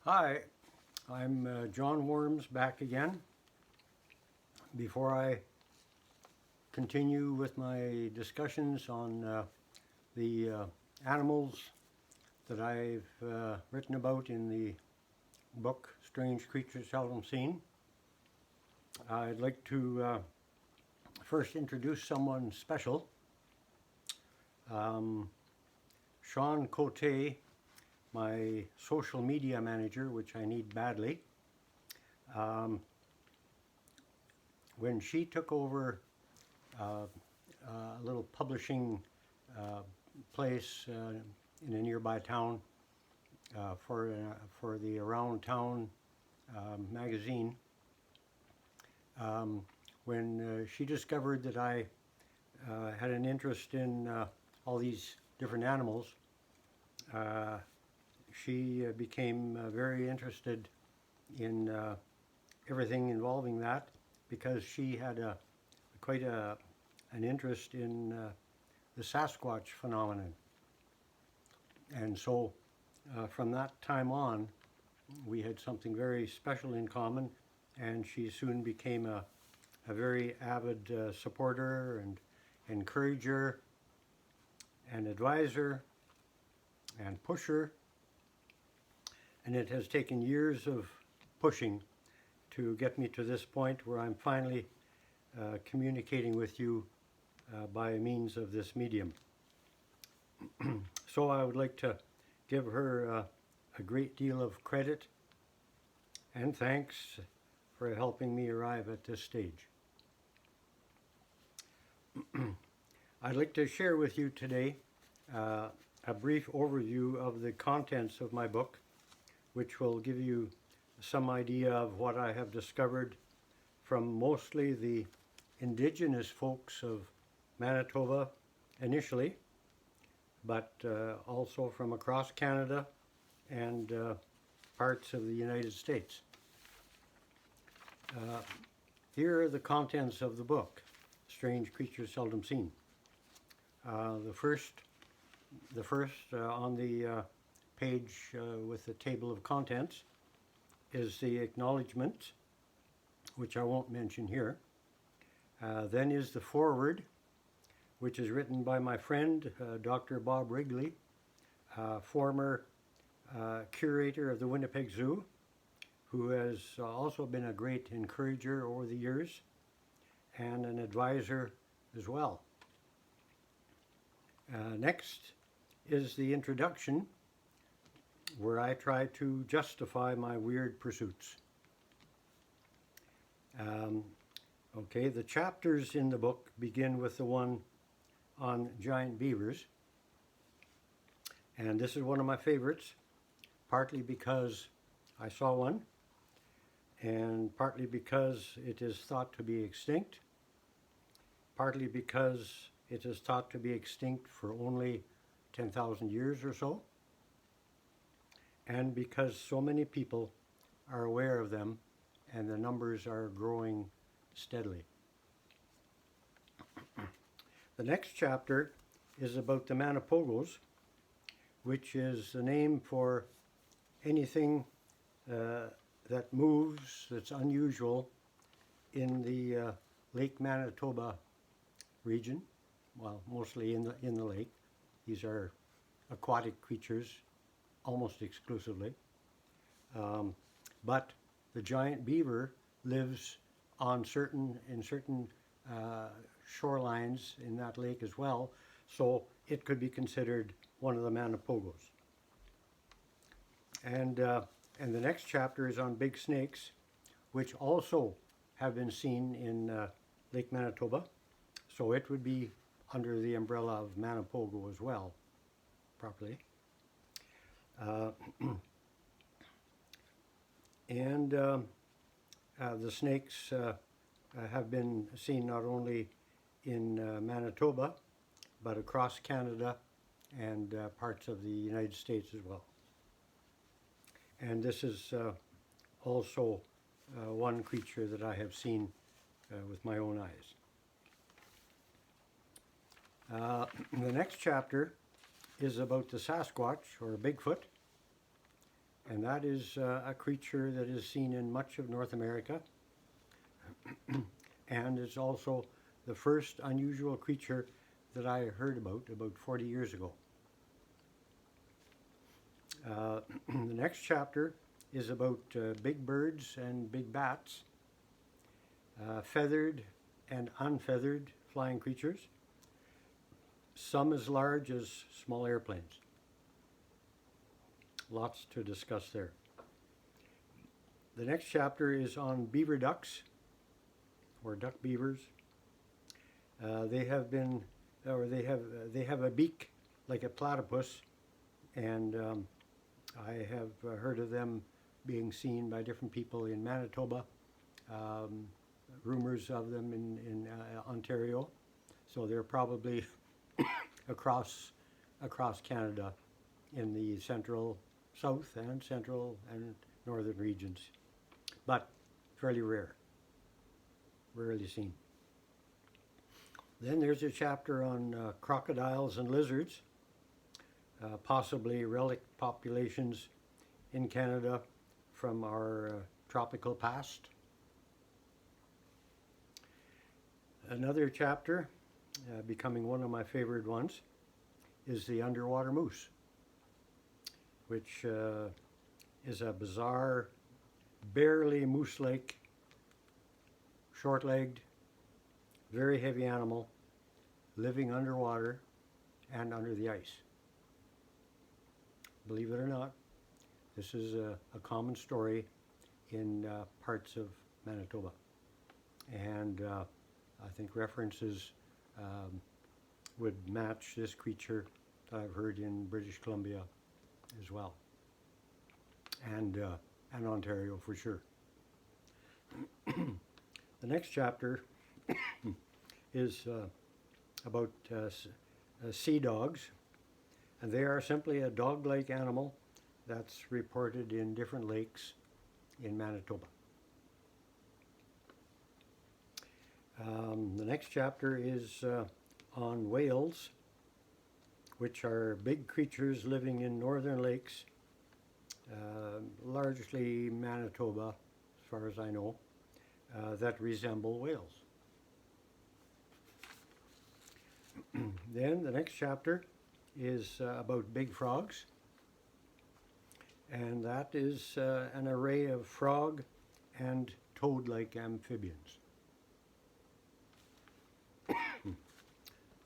Hi, I'm John Worms back again. Before I continue with my discussions on the animals that I've written about in the book Strange Creatures Seldom Seen, I'd like to first introduce someone special. Sean Cote, my social media manager, which I need badly. When she took over a little publishing place in a nearby town for the Around Town magazine, when she discovered that I had an interest in all these different animals, she became very interested in everything involving that, because she had quite an interest in the Sasquatch phenomenon. And so from that time on, we had something very special in common, and she soon became a very avid supporter and encourager and advisor and pusher. And it has taken years of pushing to get me to this point where I'm finally communicating with you by means of this medium. So I would like to give her a great deal of credit and thanks for helping me arrive at this stage. I'd like to share with you today a brief overview of the contents of my book, which will give you some idea of what I have discovered from mostly the indigenous folks of Manitoba initially, but also from across Canada and parts of the United States. Here are the contents of the book, Strange Creatures Seldom Seen. The first on the page with the table of contents is the acknowledgement, which I won't mention here. Then is the foreword, which is written by my friend, Dr. Bob Wrigley, former curator of the Winnipeg Zoo, who has also been a great encourager over the years and an advisor as well. Next is the introduction, where I try to justify my weird pursuits. Okay, the chapters in the book begin with the one on giant beavers, and this is one of my favorites, partly because I saw one, and partly because it is thought to be extinct, partly because it is thought to be extinct for only 10,000 years or so, and because so many people are aware of them and the numbers are growing steadily. The next chapter is about the Manipogos, which is the name for anything that moves, that's unusual in the Lake Manitoba region. Well, mostly in the lake. These are aquatic creatures almost exclusively. But the giant beaver lives in certain shorelines in that lake as well, so it could be considered one of the Manipogos. And the next chapter is on big snakes, which also have been seen in Lake Manitoba, so it would be under the umbrella of Manipogo as well, properly. And the snakes have been seen not only in Manitoba, but across Canada and parts of the United States as well. And this is also one creature that I have seen with my own eyes. The next chapter is about the Sasquatch, or Bigfoot, and that is a creature that is seen in much of North America, and it's also the first unusual creature that I heard about 40 years ago. The next chapter is about big birds and big bats, feathered and unfeathered flying creatures, some as large as small airplanes. Lots to discuss there. The next chapter is on beaver ducks, or duck beavers. They have a beak like a platypus, and I have heard of them being seen by different people in Manitoba. Rumors of them in Ontario, so they're probably across Canada in the south and central and northern regions, but fairly rarely seen. Then there's a chapter on crocodiles and lizards, possibly relic populations in Canada from our tropical past. Another chapter, becoming one of my favorite ones, is the underwater moose, which is a bizarre, barely moose-like, short-legged, very heavy animal living underwater and under the ice. Believe it or not, this is a common story in parts of Manitoba. And I think references would match this creature that I've heard in British Columbia as well, and Ontario for sure. The next chapter is about sea dogs, and they are simply a dog-like animal that's reported in different lakes in Manitoba. The next chapter is on whales, which are big creatures living in northern lakes, largely Manitoba, as far as I know, that resemble whales. Then the next chapter is about big frogs, and that is an array of frog and toad-like amphibians.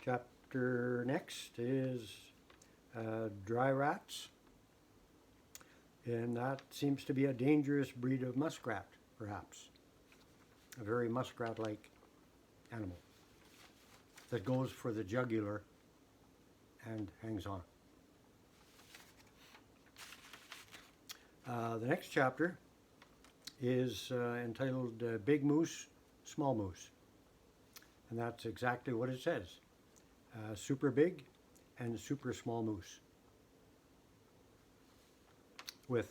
Chapter next is dry rats, and that seems to be a dangerous breed of muskrat, perhaps. A very muskrat-like animal that goes for the jugular and hangs on. The next chapter is entitled Big Moose, Small Moose. And that's exactly what it says. Super big and super small moose, with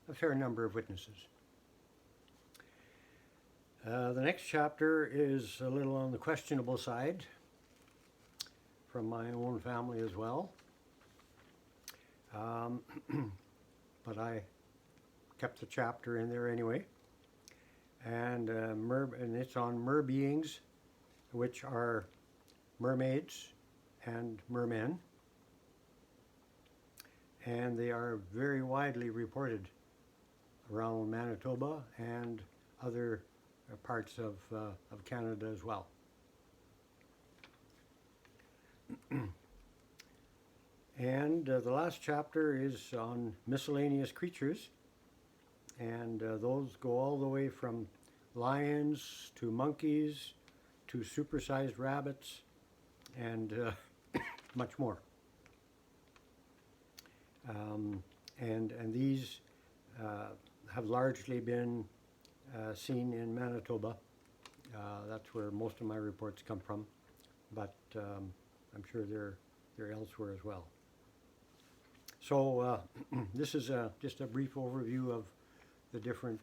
a fair number of witnesses. The next chapter is a little on the questionable side from my own family as well. But I kept the chapter in there anyway. And it's on mer-beings, which are mermaids and mermen. And they are very widely reported around Manitoba and other parts of Canada as well. And the last chapter is on miscellaneous creatures, and those go all the way from lions to monkeys to supersized rabbits and much more. And these have largely been seen in Manitoba. That's where most of my reports come from, but I'm sure they're elsewhere as well. So this is just a brief overview of the different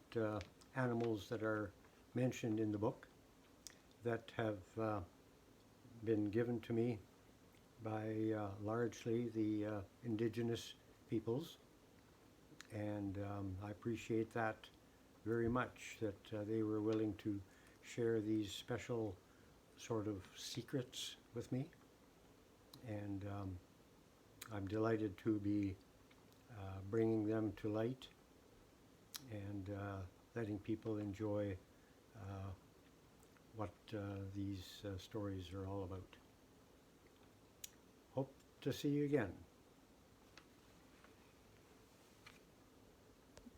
animals that are mentioned in the book that have been given to me by largely the indigenous peoples, and I appreciate that very much, that they were willing to share these special sort of secrets with me, and I'm delighted to be bringing them to light and letting people enjoy what these stories are all about. Hope to see you again.